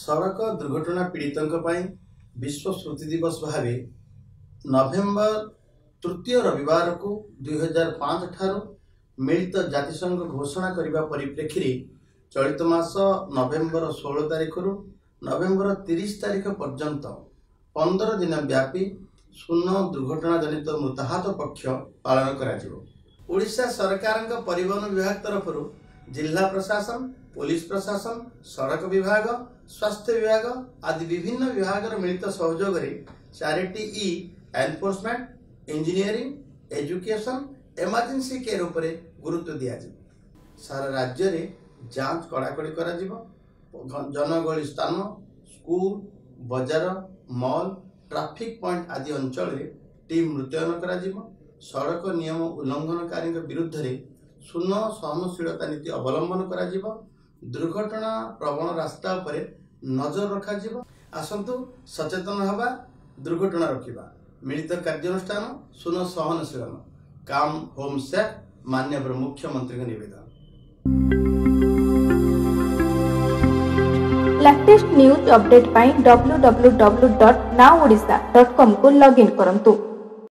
सड़क दुर्घटना पीड़ितों पर विश्व स्मृति दिवस भाव नवेम्बर 3 रविवार को 2005 ठारू मिलित जातिसंघ घोषणा करने परिप्रेक्षी चलित मास नवेम्बर 16 तारिख रु नवेम्बर 30 तारिख पर्यंत 15 दिन व्यापी शून्य दुर्घटना जनित मृताहत पक्ष पालन करा। ओडिशा सरकार परिवहन विभाग तरफ जिला प्रशासन, पुलिस प्रशासन, सड़क विभाग, स्वास्थ्य विभाग आदि विभिन्न विभाग मिलित सहयोग charity enforcement, engineering, education, emergency care उपरे गुरुत्व दिया। सारा राज्य रे जांच कड़ाकड़ी करा। जनगहली स्थान, स्कूल, बाजार, मॉल, ट्रैफिक पॉइंट आदि अंचल रे टीम मुतयन करा। सड़क नियम उल्लंघनकारी विरुद्ध रे शून्य सहनशीलता नीति अवलंबन करा। दुर्घटना प्रवण रास्ता उपरे नजर रखा। आसंतु सचेतन हवा, दुर्घटना रोकिबा। मिलित कार्यानुष्ठान शून्य सहनशील काम होम सेफ माननीय मुख्यमंत्री निवेदन। लेटेस्ट न्यूज अपडेट पाई www.nowodisha.com को लॉगिन करंतु।